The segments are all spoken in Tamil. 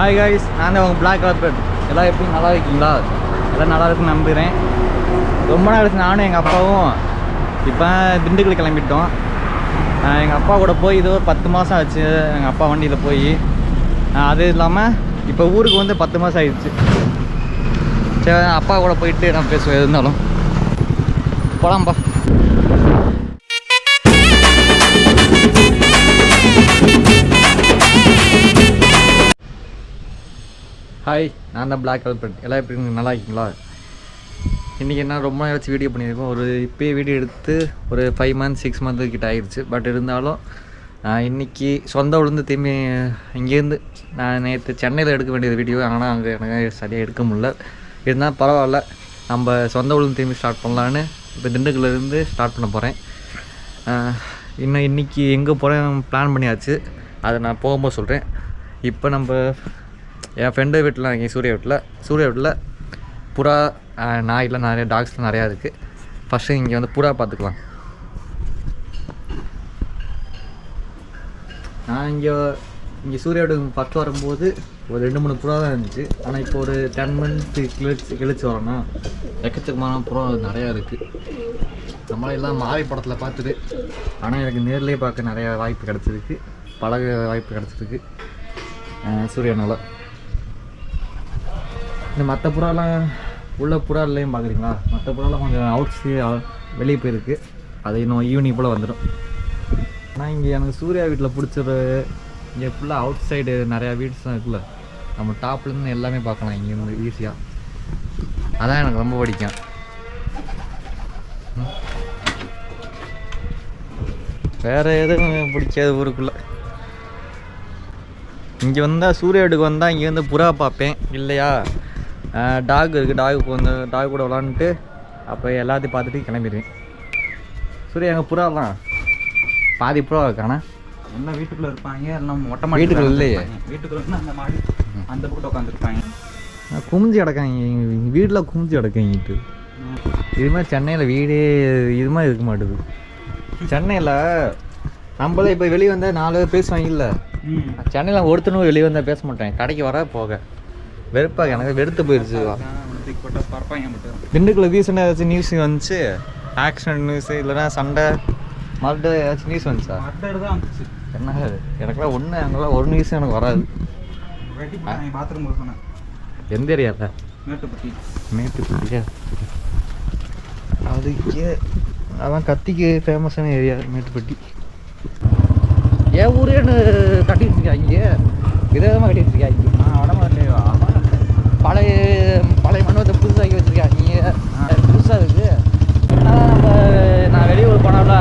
ஹாய் காய்ஸ், நான் தான் உங்கள் பிளாக் கார்பெட். எல்லாம் எப்படி நல்லா இருக்கீங்களா? எல்லாம் நல்லா இருக்குன்னு நம்புகிறேன். ரொம்ப நாள் ஆச்சு நானும் எங்கள் அப்பாவும் இப்போ திண்டுக்கல் கிளம்பிட்டோம். எங்கள் அப்பா கூட போய் இது ஒரு 10 மாதம் ஆச்சு. எங்கள் அப்பா வண்டியில் போய் அது இல்லாமல் இப்போ ஊருக்கு வந்து 10 மாதம் ஆயிடுச்சு. சரி, அப்பா கூட போயிட்டு நான் பேசுவேன் எது இருந்தாலும். போகலாம்ப்பா. ஹாய், நான் தான் பிளாக் கார்பெட். எல்லாம் எப்படி நல்லா இருக்கீங்களா? இன்றைக்கி என்ன ரொம்ப நாள் வச்சு வீடியோ பண்ணியிருக்கோம். இப்போயே வீடியோ எடுத்து ஒரு 5 மந்த்ஸ் 6 மந்த்து கிட்ட ஆயிடுச்சு. பட் இருந்தாலும் இன்றைக்கி சொந்த விழுந்து திரும்பி இங்கேருந்து நான் நேற்று சென்னையில் எடுக்க வேண்டியது வீடியோ. ஆனால் அங்கே எனக்கு சரியாக எடுக்க முடியல. இருந்தால் பரவாயில்ல, நம்ம சொந்த விழுந்து திரும்பி ஸ்டார்ட் பண்ணலான்னு இப்போ திண்டுக்கல்லேருந்து ஸ்டார்ட் பண்ண போகிறேன். இன்றைக்கி எங்கே போகிறேன் பிளான் பண்ணியாச்சு. அதை நான் போகும்போது சொல்கிறேன். இப்போ நம்ம என் ஃப்ரெண்டு வீட்டில் இங்கே சூர்யா வீட்டில் புறா நாயெலாம் நிறைய டாக்ஸ்லாம் நிறையா இருக்குது. ஃபஸ்ட்டு இங்கே வந்து புறா பார்த்துக்கலாம். நான் இங்கே சூர்யா வீட்டுக்கு ஃபஸ்ட்டு வரும்போது ஒரு 2-3 புறா தான் இருந்துச்சு. ஆனால் இப்போ ஒரு 10 மந்த்து கிழிச்சு வரோன்னா எக்கச்சக்கமான புறா நிறையா இருக்குது. நம்மளெல்லாம் மாறி படத்தில் பார்த்துட்டு, ஆனால் எனக்கு நேர்லேயே பார்க்க நிறையா வாய்ப்பு கிடச்சிருக்கு, பழக வாய்ப்பு கிடச்சிருக்கு சூர்யானால. இந்த மற்ற புறாலாம் உள்ள புறா இல்லையும் பார்க்குறீங்களா? மற்ற புறாலாம் கொஞ்சம் வெளியே போயிருக்கு. அது இன்னும் ஈவினிங் போல் வந்துடும். ஆனால் இங்கே எனக்கு சூர்யா வீட்டில் பிடிச்சது இங்கே ஃபுல்லாக அவுட் சைடு நிறையா வீட்ஸ்லாம் இருக்குல்ல, நம்ம டாப்லேருந்து எல்லாமே பார்க்கலாம் இங்கேருந்து ஈஸியாக. அதான் எனக்கு ரொம்ப பிடிக்கும். வேறு எதுவும் பிடிக்காது ஊருக்குள்ளே. இங்கே வந்தால் சூர்யா வீட்டுக்கு வந்தால் இங்கே வந்து புறா பார்ப்பேன். இல்லையா டாக் இருக்குது, டாக் கூட விளாண்டுட்டு அப்போ எல்லாத்தையும் பார்த்துட்டு கிளம்பிடுவேன். சூர்யா எங்கள் புறா தான் பாதி புறா இருக்கானா எல்லாம் வீட்டுக்குள்ளே இருப்பாங்க. எல்லாம் மொட்டை மாடி வீட்டுக்குள்ள இல்லையே, வீட்டுக்குள்ள அந்த மாடி அந்த பக்கம் உட்காந்துருப்பாங்க. குமிஞ்சு கிடக்காங்க வீட்டில், குமிஞ்சு கிடக்காங்கிட்டு. இது மாதிரி சென்னையில் வீடே இது மாதிரி இருக்க மாட்டுது. சென்னையில் நம்மளே இப்போ வெளியே வந்தால் 4 பேர் பேசுவாங்க. இல்லை, சென்னையில் ஒருத்தனும் வெளியே வந்தால் பேச மாட்டேன். கடைக்கு வர போக வெறுப்பாக எனக்கு வெறுத்து போயிடுச்சு. திண்டுக்கல்ல ரீசெண்டாக ஏதாச்சும் நியூஸ் வந்துச்சு, ஆக்சிடென்ட் நியூஸு இல்லைன்னா சண்டை மறுபடியும் ஏதாச்சும் நியூஸ் வந்துச்சா? என்ன எனக்குலாம் அங்கெல்லாம் ஒரு நியூஸும் எனக்கு வராது. எந்த ஏரியாவில்? மேட்டுப்பட்டியா? அதுக்கு அதான் கத்திக்கு ஃபேமஸான ஏரியா மேட்டுப்பட்டி. என் ஊரேன்னு கட்டிட்டு இருக்காங்க, விதவிதமாக கட்டிட்டு இருக்காங்க. வடமாட்டிலேயோ பழைய மண்டபத்தை புதுசாக்கி வச்சுருக்காங்க. புதுசாக இருக்குது. நான் வெளியூர் போனால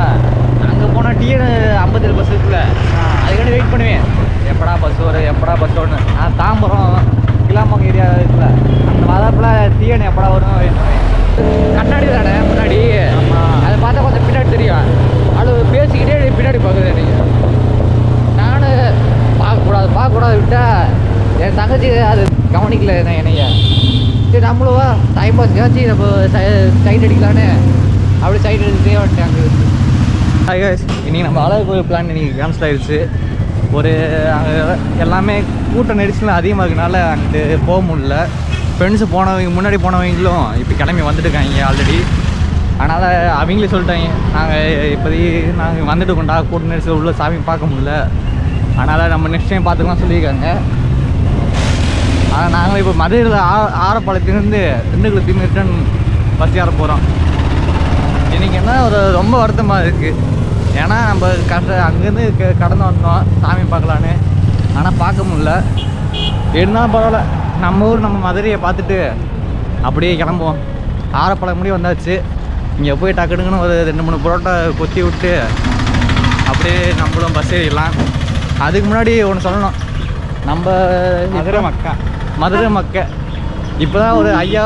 அங்கே போனால் டிஎன் 57 பஸ் இருக்குல்ல, அதுக்காண்டி வெயிட் பண்ணுவேன். எப்படா பஸ் வரும்னு. நான் தாம்பரம் கிளாம்பங்க ஏரியா இருக்குல்ல, அந்த மதப்பில் டிஎன் எப்படா வரும் வெயிட் பண்ணுவேன். கண்ணாடி தானே முன்னாடி, அதை பார்த்தா கொஞ்சம் பின்னாடி தெரியும். அது பேசிக்கிட்டே பின்னாடி பார்க்குது. நீங்கள் நான் பார்க்கக்கூடாது விட்டால் என் தங்கச்சி அது கவனிக்கல என்னைய. சரி நம்மளுவா டைம் பாஸ் காய்ச்சி நம்ம சைட் அடிக்கலான்னு அப்படி சைட் அடிச்சுட்டே வந்துட்டாங்க. இன்றைக்கி நம்ம அழகு கோயில் பிளான் இன்றைக்கி கேன்சல் ஆகிடுச்சு. அங்கே எல்லாமே கூட்ட நெரிசல் அதிகமாக இருக்கனால அங்கிட்டு போக முடியல. ஃப்ரெண்ட்ஸு முன்னாடி போனவங்களும் இப்போ கிளம்பி வந்துட்டுருக்காங்க ஆல்ரெடி. அதனால் அவங்களே சொல்லிட்டாங்க, நாங்கள் வந்துட்டு கொண்டா கூட்ட நெரிசல் உள்ள சாமி பார்க்க முடியல, அதனால் நம்ம நெக்ஸ்ட் டைம் பார்த்துக்கலாம் சொல்லியிருக்காங்க. ஆனால் நாங்களும் இப்போ மதுரையில் ஆரப்பாளையத்துலேருந்து திண்டுக்கல் திரும்பி ரிட்டன் பஸ் ஏற போகிறோம். இன்றைக்கி என்ன ரொம்ப வருத்தமாக இருக்குது. ஏன்னா நம்ம அங்கேருந்து கடந்து வந்தோம் சாமி பார்க்கலான்னு, ஆனால் பார்க்க முடில. இருந்தாலும் பரவாயில்ல, நம்ம ஊர் நம்ம மதுரையை பார்த்துட்டு அப்படியே கிளம்புவோம். ஆரப்பாளையம் முடிய வந்தாச்சு. இங்கே போய் டக்குனுக்குன்னு ஒரு 2-3 புரோட்டா கொத்தி விட்டு அப்படியே நம்மளும் பஸ் ஏறிடலாம். அதுக்கு முன்னாடி ஒன்று சொல்லணும், நம்ம மதுரை மக்கள் இப்போ தான் ஒரு ஐயா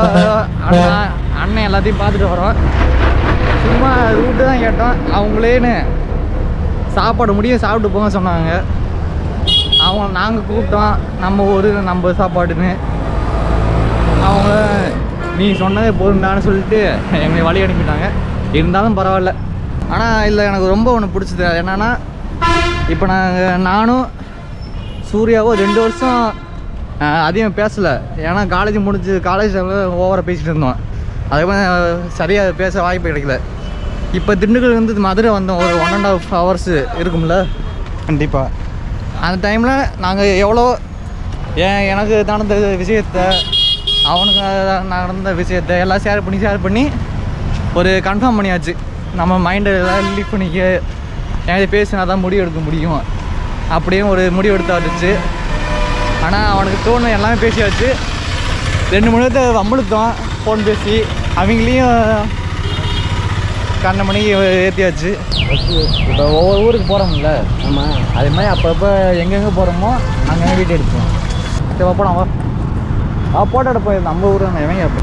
அண்ணன் எல்லாத்தையும் பார்த்துட்டு வரோம். சும்மா ரூட்டு தான் கேட்டோம். அவங்களேன்னு சாப்பாடு சாப்பிட்டு போங்க சொன்னாங்க. நாங்கள் கூப்பிட்டோம் நம்ம ஊர் நம்ம சாப்பாடுன்னு. அவங்க நீ சொன்னதே போதுண்டான்னு சொல்லிட்டு எங்களை வழி அனுப்பிட்டாங்க. இருந்தாலும் பரவாயில்ல. ஆனால் இல்லை, எனக்கு ரொம்ப ஒன்று பிடிச்சது என்னென்னா, இப்போ நானும் சூர்யாவோ 2 வருஷம் அதிகம் பேசலை. ஏன்னா காலேஜ் முடிஞ்சு காலேஜ் ஓவராக பேசிகிட்டு இருந்தோம். அதுக்கப்புறம் சரியாக பேச வாய்ப்பு கிடைக்கல. இப்போ திண்டுக்கல் வந்து மதுரை வந்தோம். ஒரு 1.5 hours இருக்கும்ல. கண்டிப்பாக அந்த டைமில் நாங்கள் எவ்வளோ எனக்கு நடந்த விஷயத்த அவனுக்கு நடந்த விஷயத்த எல்லாம் ஷேர் பண்ணி ஒரு கன்ஃபார்ம் பண்ணியாச்சு. நம்ம மைண்டை எல்லாம் ரிலீஃப் பண்ணிக்க எனக்கு பேசினா தான் முடிவு எடுக்க முடியும் அப்படியும் ஒரு முடிவு எடுத்தாச்சு. ஆனால் அவனுக்கு தோணும் எல்லாமே பேசியாச்சு. 2 மணி நேரத்தை வம்பளுத்தோம் ஃபோன் பேசி. அவங்களையும் கண்ண மணிக்கு ஏற்றியாச்சு. இப்போ ஒவ்வொரு ஊருக்கு போகிறோம்ல. ஆமாம், அதே மாதிரி அப்பப்போ எங்கெங்கே போகிறோமோ அங்கங்கே வீட்டு எடுப்போம். சரி போனோம். போட்டோ எடுப்போம். நம்ம ஊர் எவங்க அப்போ